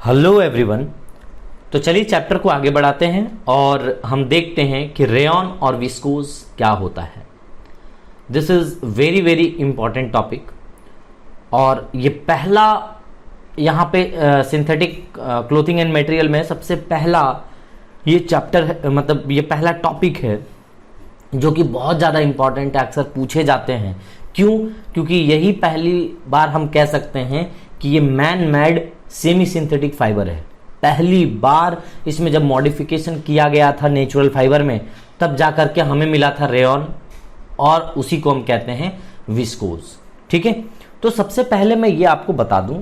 Hello everyone. तो चलिए chapter को आगे बढ़ाते हैं और हम देखते हैं कि रेयॉन और विस्कोस क्या होता है। This is very very important topic और ये पहला यहाँ पे सिंथेटिक क्लोथिंग एंड मटेरियल में सबसे पहला ये चैप्टर मतलब ये पहला टॉपिक है जो कि बहुत ज़्यादा इंपॉर्टेंट है, अक्सर पूछे जाते हैं। क्यों? क्योंकि यही पहली बार हम कह सकते हैं कि ये man made semi synthetic fibre है। पहली बार इसमें जब मॉडिफिकेशन किया गया था नेचुरल फाइबर में, तब जाकर के हमें मिला था रेयॉन और उसी को हम कहते हैं विस्कोस। ठीक है, तो सबसे पहले मैं ये आपको बता दूं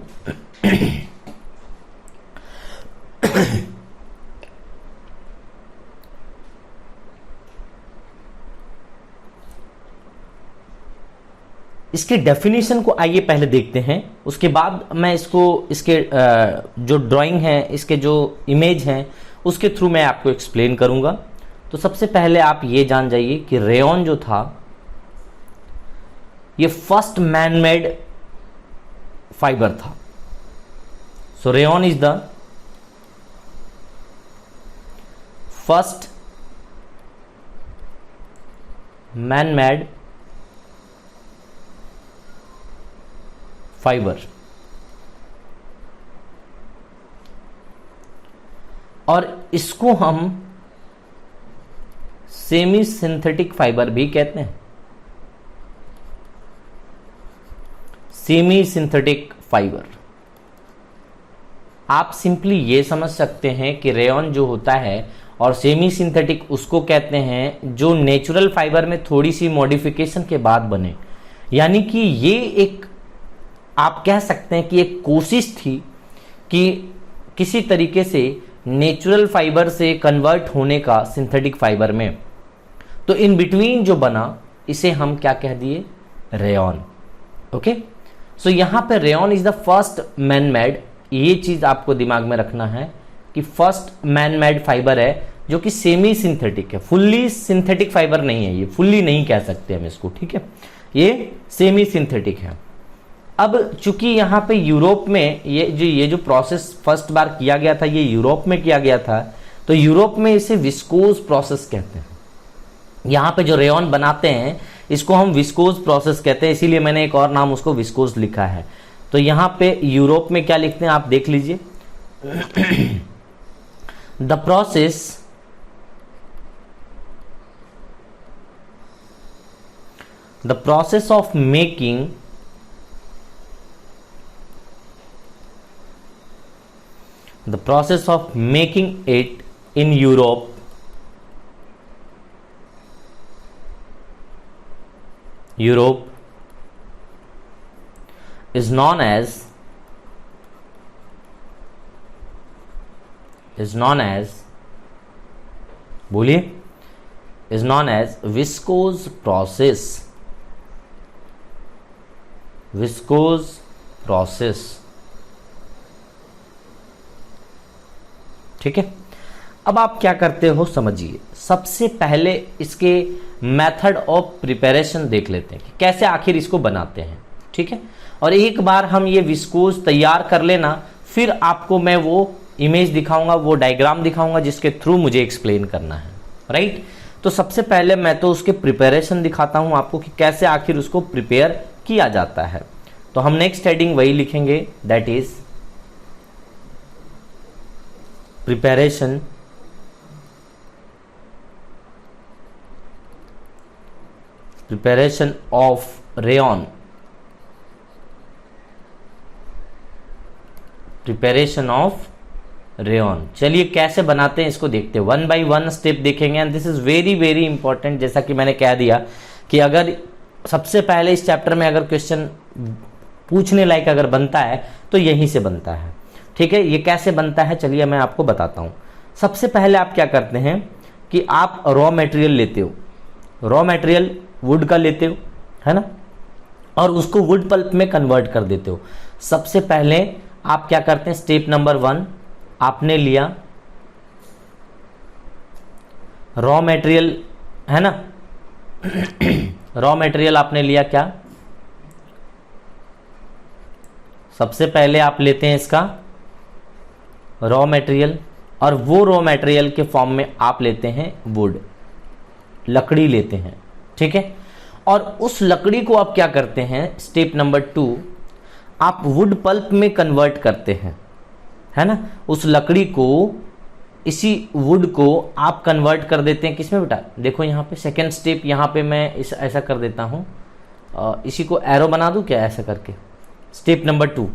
इसके डेफिनेशन को आइए पहले देखते हैं, उसके बाद मैं इसको इसके जो ड्राइंग है, इसके जो इमेज हैं, उसके थ्रू मैं आपको एक्सप्लेन करूंगा। तो सबसे पहले आप ये जान जाइए कि रेयॉन जो था ये फर्स्ट मैन मेड फाइबर था। So rayon is the first man made fibre और इसको हम सेमी सिंथेटिक फाइबर भी कहते हैं। सेमी सिंथेटिक फाइबर आप सिंपली ये समझ सकते हैं कि रेयॉन जो होता है और सेमी सिंथेटिक उसको कहते हैं जो नेचुरल फाइबर में थोड़ी सी मॉडिफिकेशन के बाद बने। यानी कि ये एक आप कह सकते हैं कि एक कोशिश थी कि किसी तरीके से नेचुरल फाइबर से कन्वर्ट होने का सिंथेटिक फाइबर में, तो इन बिटवीन जो बना इसे हम क्या कह दिए? रेयॉन। ओके, सो यहां पे rayon is the first man made. ये चीज आपको दिमाग में रखना है कि फर्स्ट मैन मेड फाइबर है जो कि सेमी सिंथेटिक है, फुल्ली सिंथेटिक फाइबर नहीं है। ये फुल्ली नहीं कह सकते हम इसको, ठीक है, ये सेमी सिंथेटिक है। अब चूंकि यहाँ पे यूरोप में ये जो प्रोसेस फर्स्ट बार किया गया था, ये यूरोप में किया गया था, तो यूरोप में इसे विस्कोस प्रोसेस कहते हैं। यहाँ पे जो रेयॉन बनाते हैं इसको हम विस्कोस प्रोसेस कहते हैं, इसीलिए मैंने एक और नाम उसको विस्कोस लिखा है। तो यहाँ पे यूरोप में क्या लिखते हैं आप देख लीजिए the process of making the process of making it in Europe is known as बोलिए is known as viscose process। ठीक है, अब आप क्या करते हो समझिए। सबसे पहले इसके मेथड ऑफ प्रिपरेशन देख लेते हैं कि कैसे आखिर इसको बनाते हैं। ठीक है, और एक बार हम ये विस्कोस तैयार कर लेना, फिर आपको मैं वो इमेज दिखाऊंगा, वो डायग्राम दिखाऊंगा जिसके थ्रू मुझे एक्सप्लेन करना है। राइट, तो सबसे पहले मैं तो उसके प्रिपरेशन दिखाता हूं आपको कि कैसे आखिर उसको प्रिपेयर किया जाता है। तो हम नेक्स्ट हेडिंग वही लिखेंगे, that is preparation of rayon। चलिए कैसे बनाते हैं इसको देखते हैं, वन बाय वन स्टेप देखेंगे and this is very very important. जैसा कि मैंने कह दिया कि अगर सबसे पहले इस चैप्टर में अगर क्वेश्चन पूछने लायक अगर बनता है तो यहीं से बनता है। ठीक है, ये कैसे बनता है चलिए मैं आपको बताता हूं। सबसे पहले आप क्या करते हैं कि आप रॉ मटेरियल लेते हो, रॉ मटेरियल वुड का लेते हो, है ना, और उसको वुड पल्प में कन्वर्ट कर देते हो। सबसे पहले आप क्या करते हैं, स्टेप नंबर 1 आपने लिया रॉ मटेरियल, है ना रॉ मटेरियल आपने लिया क्या, सबसे पहले आप लेते हैं इसका रॉ मटेरियल, और वो रॉ मटेरियल के फॉर्म में आप लेते हैं वुड, लकड़ी लेते हैं, ठीक है। और उस लकड़ी को आप क्या करते हैं, स्टेप नंबर 2, आप वुड पल्प में कन्वर्ट करते हैं, है ना। उस लकड़ी को, इसी वुड को आप कन्वर्ट कर देते हैं किसमें बेटा, देखो यहाँ पे सेकेंड स्टेप, यहाँ पे मैं इस ऐसा कर देता हूँ, इसी को एरो बना दूं क्या ऐसा करके। स्टेप नंबर 2,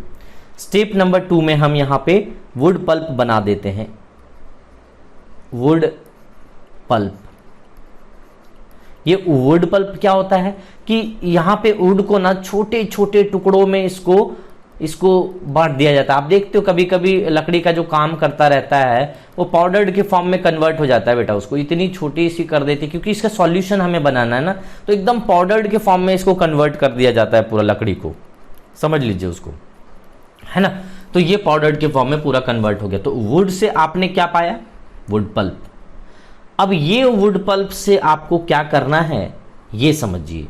स्टेप नंबर 2 में हम यहाँ पे वुड पल्प बना देते हैं, वुड पल्प। ये वुड पल्प क्या होता है कि यहां पे वुड को ना छोटे छोटे टुकड़ों में इसको बांट दिया जाता है। आप देखते हो कभी कभी लकड़ी का जो काम करता रहता है वो पाउडर्ड के फॉर्म में कन्वर्ट हो जाता है बेटा, उसको इतनी छोटी सी कर देती है क्योंकि इसका सॉल्यूशन हमें बनाना है ना, तो एकदम पाउडर्ड के फॉर्म में इसको कन्वर्ट कर दिया जाता है पूरा लकड़ी को, समझ लीजिए उसको, है ना। तो ये पाउडर्ड के फॉर्म में पूरा कन्वर्ट हो गया। तो वुड से आपने क्या पाया, वुड पल्प। अब ये वुड पल्प से आपको क्या करना है ये समझिए।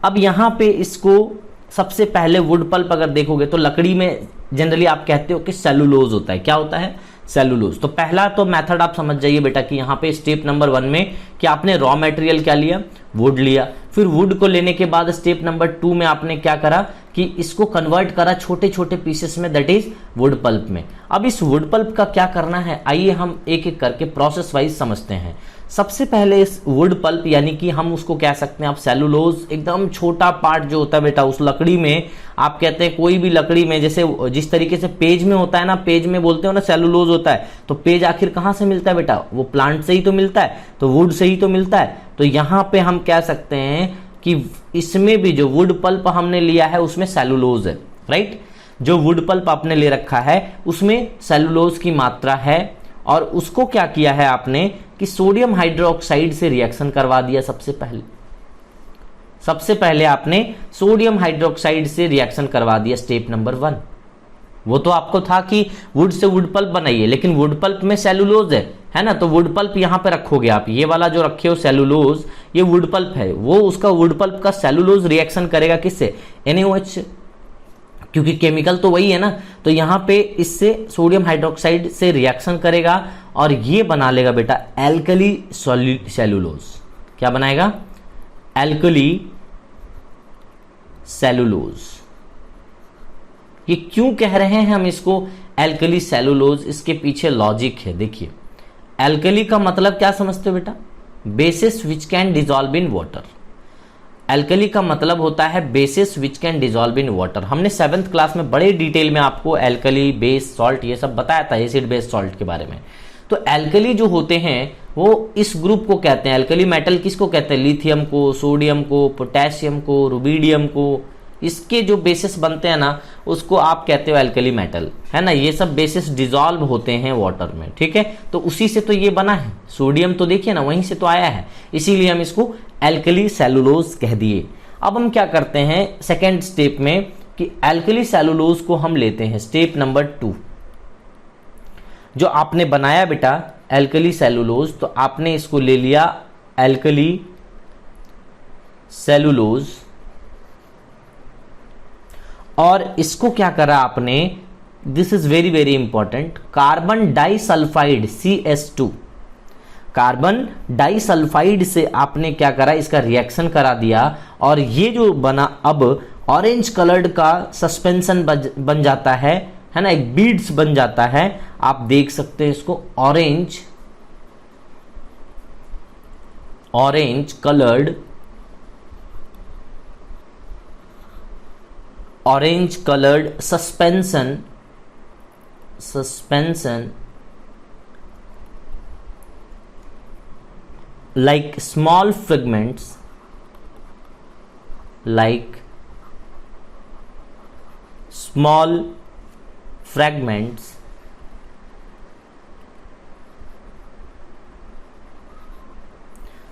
अब यहां पे इसको सबसे पहले वुड पल्प अगर देखोगे तो लकड़ी में जनरली आप कहते हो कि सेलुलोज होता है। क्या होता है, सेलुलोज। तो पहला तो मेथड आप समझ जाइए बेटा कि यहाँ पे स्टेप नंबर 1 में कि आपने रॉ मटेरियल क्या लिया, वुड लिया। फिर वुड को लेने के बाद स्टेप नंबर 2 में आपने क्या करा कि इसको कन्वर्ट करा छोटे छोटे पीसेस में, दैट इज वुड पल्प में। अब इस वुड पल्प का क्या करना है, आइए हम एक एक करके प्रोसेस वाइज समझते हैं। सबसे पहले इस वुड पल्प यानी कि हम उसको कह सकते हैं आप सेलुलोज, एकदम छोटा पार्ट जो होता है बेटा उस लकड़ी में, आप कहते हैं कोई भी लकड़ी में, जैसे जिस तरीके से पेज में होता है ना, पेज में बोलते हो ना सेलुलोज होता है, तो पेज आखिर कहां से मिलता है बेटा, वो प्लांट से ही तो मिलता है, तो वुड से ही तो मिलता है। तो यहां पे हम कह सकते हैं कि इसमें भी जो वुड पल्प हमने लिया है उसमें सेलुलोज है, राइट। जो वुड पल्प आपने ले रखा है उसमें सेलुलोज की मात्रा है, और उसको क्या किया है आपने कि सोडियम हाइड्रोक्साइड से रिएक्शन करवा दिया। सबसे पहले आपने सोडियम हाइड्रोक्साइड से रिएक्शन करवा दिया, स्टेप नंबर 1। वो तो आपको था कि वुड से वुड पल्प बनाइए, लेकिन वुड पल्प में सेलुलोज है ना, तो वुड पल्प यहां पे रखोगे आप, ये वाला जो रखे हो सेलुलोज, ये वुड पल्प है, वो उसका वुड पल्प का सेलुलोज रिएक्शन करेगा किससे, NaOH, क्योंकि केमिकल तो वही है ना। तो यहां पे इससे सोडियम हाइड्रोक्साइड से रिएक्शन करेगा और ये बना लेगा बेटा एल्कली सेलुलोज। क्या बनाएगा, एल्कली सेलुलोज। ये क्यों कह रहे हैं हम इसको एल्कली सेलुलोज, इसके पीछे लॉजिक है। देखिए, एल्कली का मतलब क्या समझते हो बेटा, basis which can dissolve in water. Alkali का मतलब होता है basis which can dissolve in water. हमने 7th क्लास में बड़े डिटेल में आपको एल्कली, बेस, सॉल्ट ये सब बताया था, एसिड बेस सॉल्ट के बारे में। तो एल्कली जो होते हैं वो इस ग्रुप को कहते हैं, एल्कली मेटल किसको कहते हैं, लिथियम को, सोडियम को, पोटेशियम को, रुबिडियम को, इसके जो बेसिस बनते हैं ना उसको आप कहते हो एल्कली मेटल, है ना। ये सब बेसिस डिजॉल्व होते हैं वाटर में, ठीक है। तो उसी से तो ये बना है, सोडियम तो देखिए ना वहीं से तो आया है, इसीलिए हम इसको एल्कली सेलुलोज कह दिए। अब हम क्या करते हैं सेकेंड स्टेप में कि एल्कली सेलुलोज को हम लेते हैं, स्टेप नंबर 2 जो आपने बनाया बेटा एल्कली सेलुलोज, तो आपने इसको ले लिया एल्कली सेलुलोज, और इसको क्या करा आपने, this is very very important, carbon disulphide CS2, carbon disulphide से आपने क्या करा, इसका रिएक्शन करा दिया, और ये जो बना अब ऑरेंज कलर्ड का सस्पेंशन बन जाता है ना, एक बीड्स बन जाता है। आप देख सकते हैं इसको, orange coloured suspension like small fragments,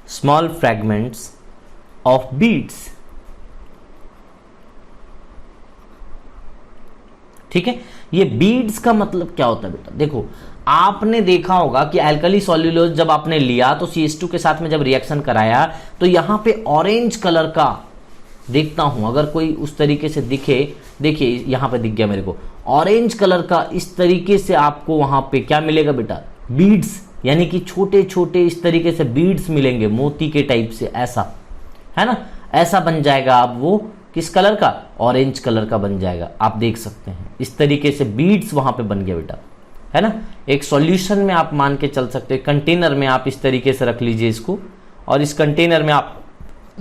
small fragments of beads, ठीक है। ये बीड्स का मतलब क्या होता है बेटा, देखो आपने देखा होगा कि एल्कली सेलुलोज जब आपने लिया तो CS2 के साथ में जब रिएक्शन कराया तो यहां पे ऑरेंज कलर का देखता हूं अगर कोई उस तरीके से दिखे, देखिए यहां पे दिख गया मेरे को ऑरेंज कलर का, इस तरीके से आपको वहां पे क्या मिलेगा बेटा, बीड्स, यानी कि छोटे छोटे इस तरीके से बीड्स मिलेंगे मोती के टाइप से, ऐसा है ना, ऐसा बन जाएगा। अब वो किस कलर का, ऑरेंज कलर का बन जाएगा, आप देख सकते हैं इस तरीके से बीड्स वहां पे बन गया बेटा, है ना। एक सॉल्यूशन में आप मान के चल सकते हैं, कंटेनर में आप इस तरीके से रख लीजिए इसको, और इस कंटेनर में आप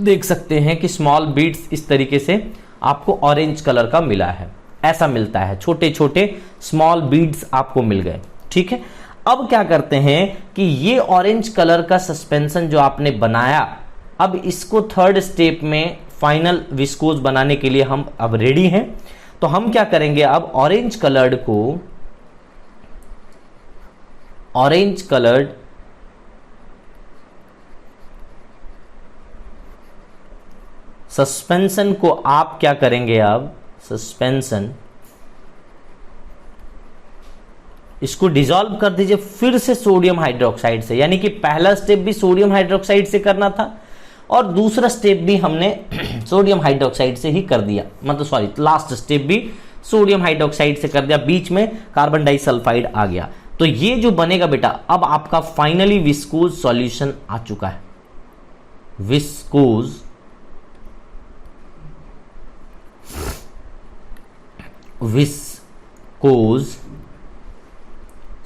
देख सकते हैं कि स्मॉल बीड्स इस तरीके से आपको ऑरेंज कलर का मिला है, ऐसा मिलता है, छोटे छोटे स्मॉल बीड्स आपको मिल गए, ठीक है। अब क्या करते हैं कि ये ऑरेंज कलर का सस्पेंशन जो आपने बनाया, अब इसको थर्ड स्टेप में फाइनल विस्कोज बनाने के लिए हम अब रेडी हैं। तो हम क्या करेंगे, अब ऑरेंज कलर्ड सस्पेंशन को आप क्या करेंगे, अब सस्पेंशन इसको डिसॉल्व कर दीजिए फिर से सोडियम हाइड्रोक्साइड से, यानी कि पहला स्टेप भी सोडियम हाइड्रोक्साइड से करना था और दूसरा स्टेप भी हमने सोडियम हाइड्रोक्साइड से ही कर दिया, मतलब सॉरी लास्ट स्टेप भी सोडियम हाइड्रोक्साइड से कर दिया, बीच में कार्बन डाइसल्फाइड आ गया। तो ये जो बनेगा बेटा, अब आपका फाइनली विस्कोज सॉल्यूशन आ चुका है, विस्कोज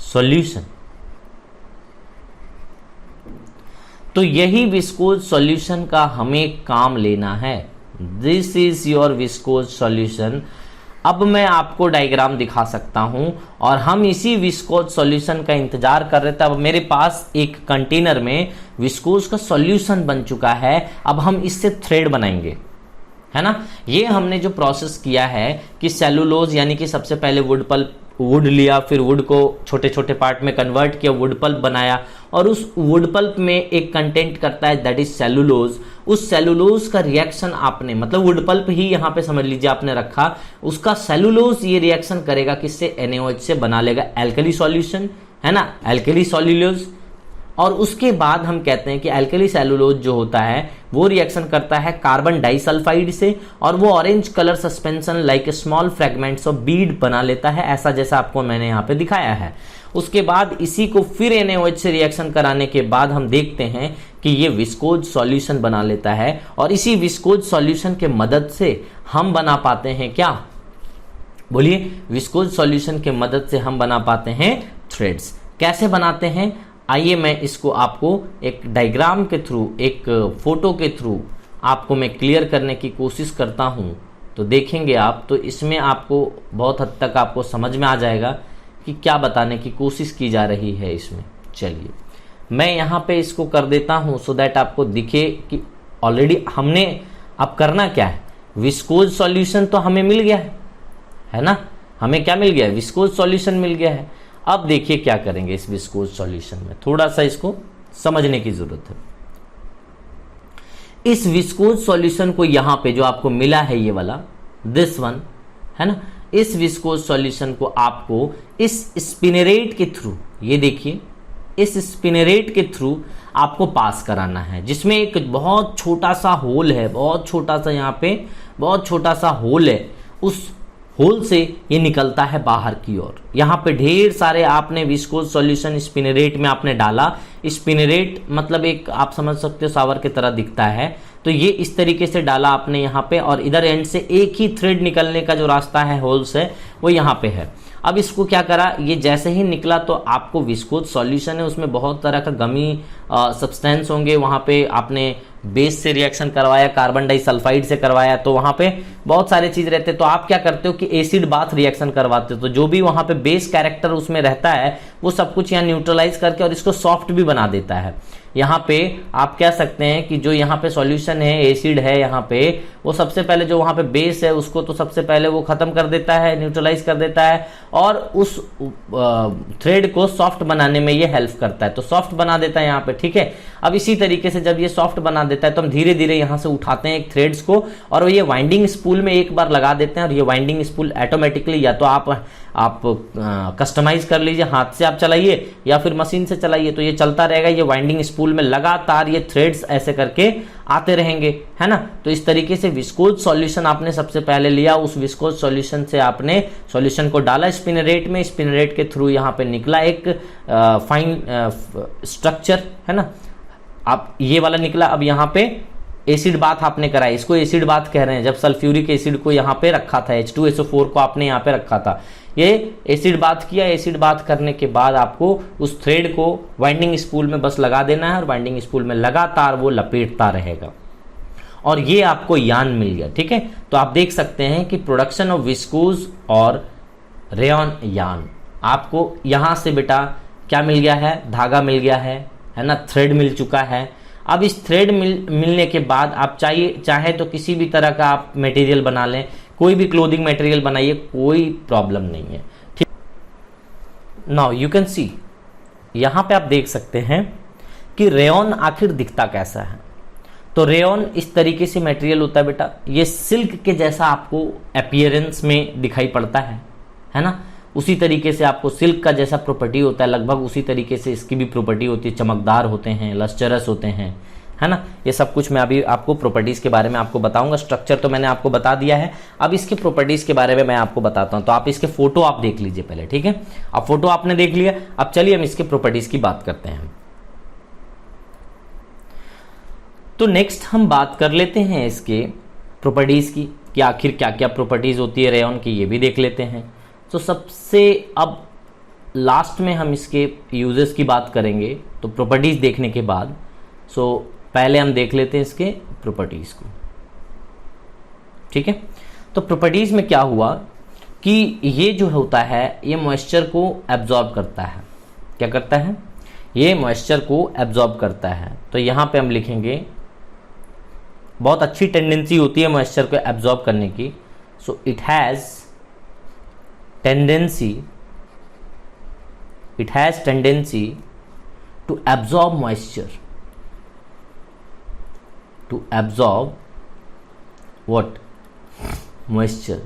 सॉल्यूशन। तो यही विस्कोज सॉल्यूशन का हमें काम लेना है। This is your viscose solution. अब मैं आपको डायग्राम दिखा सकता हूं और हम इसी विस्कोज सॉल्यूशन का इंतजार कर रहे थे। अब मेरे पास एक कंटेनर में विस्कोज का सॉल्यूशन बन चुका है, अब हम इससे थ्रेड बनाएंगे, है ना। ये हमने जो प्रोसेस किया है कि सेलुलोज यानी कि सबसे पहले वुड लिया, फिर वुड को छोटे छोटे पार्ट में कन्वर्ट किया, वुड पल्प बनाया, और उस वुड पल्प में एक कंटेंट करता है दैट इज सेलुलोज। उस सेलुलोज का रिएक्शन आपने, मतलब वुड पल्प ही यहाँ पे समझ लीजिए आपने रखा, उसका सेलुलोज ये रिएक्शन करेगा किससे, NaOH से बना लेगा एल्कली सॉल्यूशन, है ना, एल्कली सॉल्यूलोज। और उसके बाद हम कहते हैं कि एल्कली सेलुलोज जो होता है वो रिएक्शन करता है कार्बन डाइसल्फाइड से, और वो orange colour suspension like small fragments of Beed बना लेता है, ऐसा जैसा आपको मैंने यहाँ पे दिखाया है। उसके बाद इसी को फिर NaOH से रिएक्शन कराने के बाद हम देखते हैं कि ये विस्कोज सॉल्यूशन बना लेता है, और इसी विस्कोज सॉल्यूशन के मदद से हम बना पाते हैं क्या, बोलिए, विस्कोज सॉल्यूशन के मदद से हम बना पाते हैं थ्रेड्स। कैसे बनाते हैं, आइए मैं इसको आपको एक डायग्राम के थ्रू, एक फोटो के थ्रू आपको मैं क्लियर करने की कोशिश करता हूं, तो देखेंगे आप, तो इसमें आपको बहुत हद तक आपको समझ में आ जाएगा कि क्या बताने की कोशिश की जा रही है इसमें। चलिए मैं यहाँ पे इसको कर देता हूं सो दैट आपको दिखे कि ऑलरेडी हमने अब करना क्या है। विस्कोज सॉल्यूशन तो हमें मिल गया है ना, हमें क्या मिल गया है, विस्कोज सॉल्यूशन मिल गया है। अब देखिए क्या करेंगे इस विस्कोज सॉल्यूशन में, थोड़ा सा इसको समझने की जरूरत है। इस विस्कोज सॉल्यूशन को यहां पे जो आपको मिला है ये वाला, दिस वन, है ना, इस विस्कोज सॉल्यूशन को आपको इस स्पिनरेट के थ्रू, ये देखिए इस स्पिनरेट के थ्रू आपको पास कराना है, जिसमें एक बहुत छोटा सा होल है, बहुत छोटा सा, यहाँ पे बहुत छोटा सा होल है, उस होल से ये निकलता है बाहर की ओर। यहाँ पे ढेर सारे आपने विस्कोज सॉल्यूशन स्पिनरेट में आपने डाला, स्पिनरेट मतलब एक आप समझ सकते हो शावर की तरह दिखता है, तो ये इस तरीके से डाला आपने यहाँ पे, और इधर एंड से एक ही थ्रेड निकलने का जो रास्ता है होल से वो यहाँ पे है। अब इसको क्या करा, ये जैसे ही निकला तो आपको विस्कोज सॉल्यूशन है, उसमें बहुत तरह का गमी सब्सटेंस होंगे, वहाँ पे आपने बेस से रिएक्शन करवाया, कार्बन डाइसल्फाइड से करवाया, तो वहाँ पे बहुत सारे चीज रहते हैं। तो आप क्या करते हो कि एसिड बाथ रिएक्शन करवाते हो, तो जो भी वहाँ पे बेस कैरेक्टर उसमें रहता है वो सब कुछ यहाँ न्यूट्रलाइज करके और इसको सॉफ्ट भी बना देता है। यहाँ पे आप कह सकते हैं कि जो यहाँ पे सॉल्यूशन है, एसिड है यहाँ पे, वो सबसे पहले जो वहाँ पे बेस है उसको तो सबसे पहले वो खत्म कर देता है, न्यूट्रलाइज कर देता है, और उस थ्रेड को सॉफ्ट बनाने में ये हेल्प करता है, तो सॉफ्ट बना देता है यहाँ पे, ठीक है। अब इसी तरीके से जब ये सॉफ्ट बना देता है तो हम धीरे धीरे यहाँ से उठाते हैं एक थ्रेड्स को, और ये वाइंडिंग स्पूल में एक बार लगा देते हैं, और ये वाइंडिंग स्पूल ऑटोमेटिकली या तो आप आप कस्टमाइज कर लीजिए, हाथ से आप चलाइए या फिर मशीन से चलाइए, तो ये चलता रहेगा। ये वाइंडिंग स्पूल में लगातार ये थ्रेड्स ऐसे करके आते रहेंगे, है ना। तो इस तरीके से विस्कोज सॉल्यूशन आपने सबसे पहले लिया, उस विस्कोज सॉल्यूशन से आपने सॉल्यूशन को डाला स्पिनरेट में, स्पिनरेट के थ्रू यहाँ पे निकला एक फाइन स्ट्रक्चर, है ना। आप ये वाला निकला, अब यहाँ पे एसिड बाथ आपने कराई, इसको एसिड बाथ कह रहे हैं। जब सल्फ्यूरिक एसिड को यहाँ पे रखा था, H2SO4 को आपने यहाँ पे रखा था, ये एसिड बाथ किया। एसिड बाथ करने के बाद आपको उस थ्रेड को वाइंडिंग स्पूल में बस लगा देना है और वाइंडिंग स्पूल में लगातार वो लपेटता रहेगा और ये आपको यान मिल गया, ठीक है। तो आप देख सकते हैं कि प्रोडक्शन ऑफ विस्कोज और रेयॉन यान, आपको यहां से बेटा क्या मिल गया है, धागा मिल गया है ना, थ्रेड मिल चुका है। अब इस थ्रेड मिलने के बाद आप चाहे तो किसी भी तरह का आप मटेरियल बना लें, कोई भी क्लोथिंग मटेरियल बनाइए, कोई प्रॉब्लम नहीं है, ठीक। नाउ यू कैन सी, यहां पे आप देख सकते हैं कि रेयॉन आखिर दिखता कैसा है। तो रेयॉन इस तरीके से मटेरियल होता है बेटा, ये सिल्क के जैसा आपको अपीयरेंस में दिखाई पड़ता है ना। उसी तरीके से आपको सिल्क का जैसा प्रॉपर्टी होता है, लगभग उसी तरीके से इसकी भी प्रॉपर्टी होती है, चमकदार होते हैं, लस्चरस होते हैं, है ना। ये सब कुछ मैं अभी आपको प्रॉपर्टीज के बारे में आपको बताऊंगा। स्ट्रक्चर तो मैंने आपको बता दिया है, अब इसके प्रॉपर्टीज के बारे में मैं आपको बताता हूं। तो आप इसके फोटो आप देख लीजिए पहले, ठीक है। अब फोटो आपने देख लिया, अब चलिए हम इसके प्रॉपर्टीज की बात करते हैं। तो नेक्स्ट हम बात कर लेते हैं इसके प्रॉपर्टीज की, कि आखिर क्या क्या प्रॉपर्टीज होती है रेयॉन की, ये भी देख लेते हैं। तो सबसे अब लास्ट में हम इसके यूजेस की बात करेंगे, तो प्रॉपर्टीज देखने के बाद। सो पहले हम देख लेते हैं इसके प्रॉपर्टीज को, ठीक है। तो प्रॉपर्टीज में क्या हुआ कि ये जो होता है ये मॉइस्चर को एब्जॉर्ब करता है। क्या करता है? ये मॉइस्चर को एब्जॉर्ब करता है। तो यहां पे हम लिखेंगे, बहुत अच्छी टेंडेंसी होती है मॉइस्चर को एब्जॉर्ब करने की। So it has tendency to absorb moisture, to absorb what? Moisture.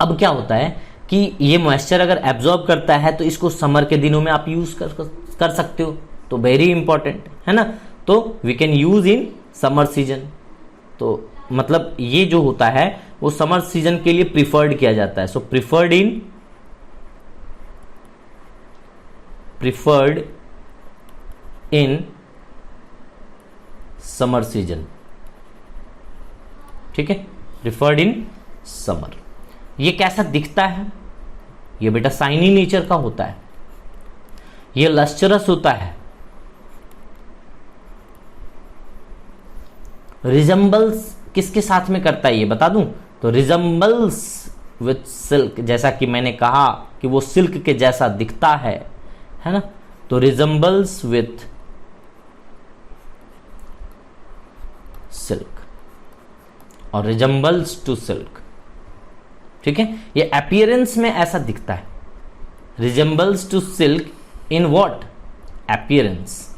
अब क्या होता है कि ये मॉइस्चर अगर एब्जॉर्ब करता है तो इसको समर के दिनों में आप यूज कर सकते हो, तो वेरी इंपॉर्टेंट है ना। तो we can use in summer season. तो मतलब ये जो होता है वो समर सीजन के लिए प्रिफर्ड किया जाता है। सो प्रिफर्ड इन समर सीजन, ठीक है, प्रिफर्ड इन समर। ये कैसा दिखता है? ये बेटा शाइनी नेचर का होता है, ये लस्चरस होता है, रिजेंबल्स किसके साथ में करता है ये बता दूं, तो रिजेंबल्स विथ सिल्क, जैसा कि मैंने कहा कि वो सिल्क के जैसा दिखता है ना। तो रिजेंबल्स विथ सिल्क और रिजेंबल्स टू सिल्क, ठीक है। ये अपीयरेंस में ऐसा दिखता है, resembles to silk in what? Appearance.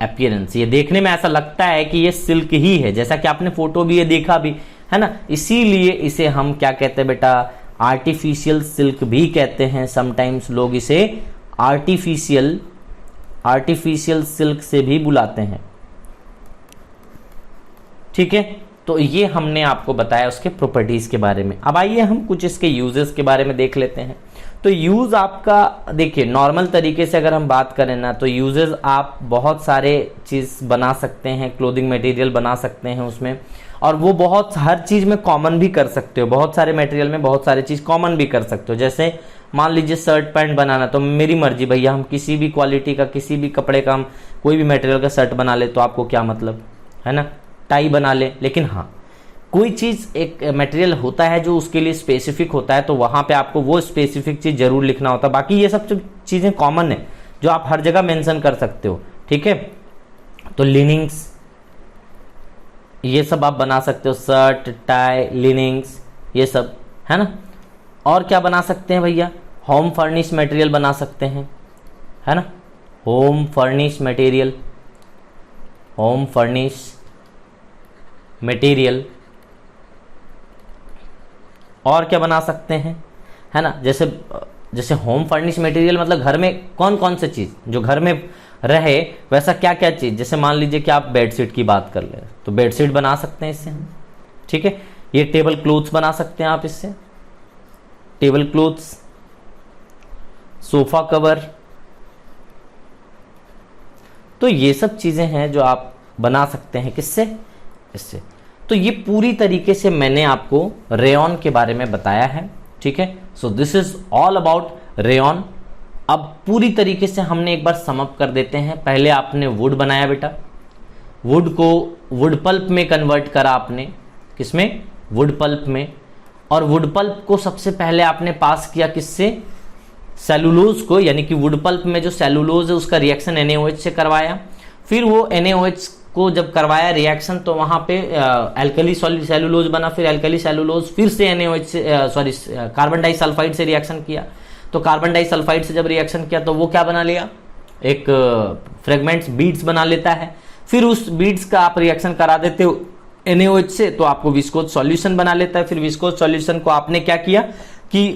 Appearance, ये देखने में ऐसा लगता है कि ये सिल्क ही है, जैसा कि आपने फोटो भी ये देखा भी है ना। इसीलिए इसे हम क्या कहते हैं बेटा? आर्टिफिशियल सिल्क भी कहते हैं। समटाइम्स लोग इसे आर्टिफिशियल सिल्क से भी बुलाते हैं, ठीक है। तो ये हमने आपको बताया उसके प्रॉपर्टीज के बारे में। अब आइए हम कुछ इसके यूजेस के बारे में देख लेते हैं। तो यूज आपका देखिए, नॉर्मल तरीके से अगर हम बात करें ना, तो यूजेस आप बहुत सारे चीज बना सकते हैं, क्लोथिंग मटेरियल बना सकते हैं उसमें, और वो बहुत हर चीज में कॉमन भी कर सकते हो। बहुत सारे मटेरियल में बहुत सारी चीज कॉमन भी कर सकते हो। जैसे मान लीजिए शर्ट पैंट बनाना, तो मेरी मर्जी भैया, हम किसी भी क्वालिटी का, किसी भी कपड़े का, हम कोई भी मटेरियल का शर्ट बना ले, तो आपको क्या मतलब है ना, टाई बना ले। लेकिन हाँ, कोई चीज एक मटेरियल होता है जो उसके लिए स्पेसिफिक होता है, तो वहां पे आपको वो स्पेसिफिक चीज जरूर लिखना होता है। बाकी ये सब चीजें कॉमन है जो आप हर जगह मेंशन कर सकते हो, ठीक है। तो लिनिंग्स, ये सब आप बना सकते हो, शर्ट, टाई, लिनिंग्स, ये सब है ना। और क्या बना सकते हैं भैया? होम फर्निश मटेरियल बना सकते हैं, है ना। Home furnish material, home furnish material, और क्या बना सकते हैं, है ना। जैसे जैसे होम फर्निश मटेरियल मतलब घर में कौन कौन से चीज जो घर में रहे, वैसा क्या क्या चीज, जैसे मान लीजिए कि आप बेडशीट की बात कर ले तो बेडशीट बना सकते हैं इससे हम, ठीक है। ये टेबल क्लॉथ्स बना सकते हैं आप इससे, टेबल क्लॉथ्स, सोफा कवर, तो ये सब चीजें हैं जो आप बना सकते हैं किससे, इससे। तो ये पूरी तरीके से मैंने आपको रेयॉन के बारे में बताया है, ठीक है। So this is all about rayon. अब पूरी तरीके से हमने एक बार सम अप कर देते हैं। पहले आपने वुड बनाया बेटा, वुड को वुड पल्प में कन्वर्ट करा आपने, किसमें, वुड पल्प में। और वुड पल्प को सबसे पहले आपने पास किया किससे, सेलुलोज को, यानी कि वुड पल्प में जो सेलुलोज है उसका रिएक्शन NaOH से करवाया। फिर वो NaOH को जब करवाया रिएक्शन तो वहां पे एल्कली सेलुलोज बना, फिर एल्कली सेलुलोज फिर से NaOH से सॉरी कार्बन डाइसल्फाइड से रिएक्शन किया। तो कार्बन डाइसल्फाइड से जब रिएक्शन किया तो वो क्या बना लिया, एक फ्रेगमेंट्स बीड्स बना लेता है। फिर उस बीड्स का आप रिएक्शन करा देते हो NaOH से तो आपको विस्कोज सॉल्यूशन बना लेता है। फिर विस्कोज सॉल्यूशन को आपने क्या किया कि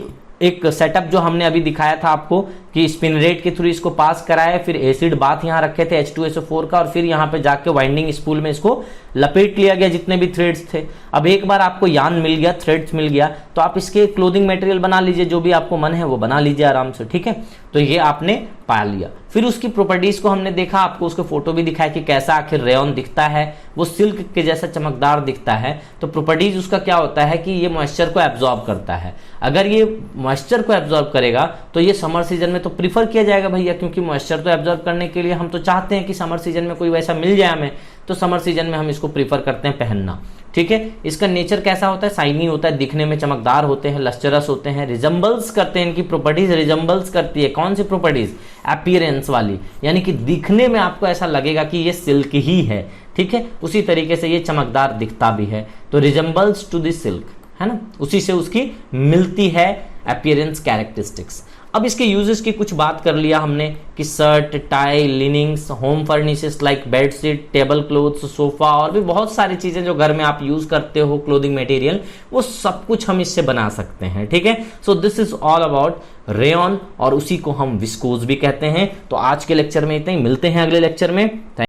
एक सेटअप जो हमने अभी दिखाया था आपको कि स्पिनरेट के थ्रू इसको पास कराया, फिर एसिड बाथ यहाँ रखे थे H2SO4 का, और फिर यहाँ पे जाके वाइंडिंग स्पूल में इसको लपेट लिया गया जितने भी थ्रेड्स थे। अब एक बार आपको यार्न मिल गया, थ्रेड्स मिल गया, तो आप इसके क्लोथिंग मटेरियल बना लीजिए, जो भी आपको मन है वो बना लीजिए आराम से, ठीक है। तो ये आपने पा लिया। फिर उसकी प्रॉपर्टीज को हमने देखा, आपको उसके फोटो भी दिखाया कि कैसा आखिर रेयॉन दिखता है, वो सिल्क के जैसा चमकदार दिखता है। तो प्रॉपर्टीज उसका क्या होता है कि ये मॉइस्चर को एब्जॉर्ब करता है। अगर ये मॉइस्चर को एब्जॉर्ब करेगा तो ये समर सीजन में तो प्रीफर किया जाएगा भैया, क्योंकि मॉइस्चर तो एब्जॉर्ब करने के लिए हम तो चाहते हैं कि समर सीजन में कोई वैसा मिल जाए हमें, तो समर सीजन में हम इसको प्रीफर करते हैं पहनना, ठीक है। इसका नेचर कैसा होता है, शाइनी होता है, दिखने में चमकदार होते हैं, लस्टरस होते हैं, रिजम्बल्स करते हैं, इनकी प्रॉपर्टीज रिजम्बल्स करती है। कौन सी प्रॉपर्टीज, अपीयरेंस वाली, यानी कि दिखने में आपको ऐसा लगेगा कि ये सिल्क ही है, ठीक है। उसी तरीके से ये चमकदार दिखता भी है, तो रिजम्बल्स टू द सिल्क, है ना, उसी से उसकी मिलती है अपीयरेंस कैरेक्टरिस्टिक्स। अब इसके यूजेस की कुछ बात कर लिया हमने कि shirt, tie, linings, home furnishes like bedsheet, table cloths, sofa, और भी बहुत सारी चीजें जो घर में आप यूज करते हो क्लोथिंग मटेरियल, वो सब कुछ हम इससे बना सकते हैं, ठीक है। So this is all about rayon, और उसी को हम विस्कोज भी कहते हैं। तो आज के लेक्चर में इतना ही, मिलते हैं अगले लेक्चर में।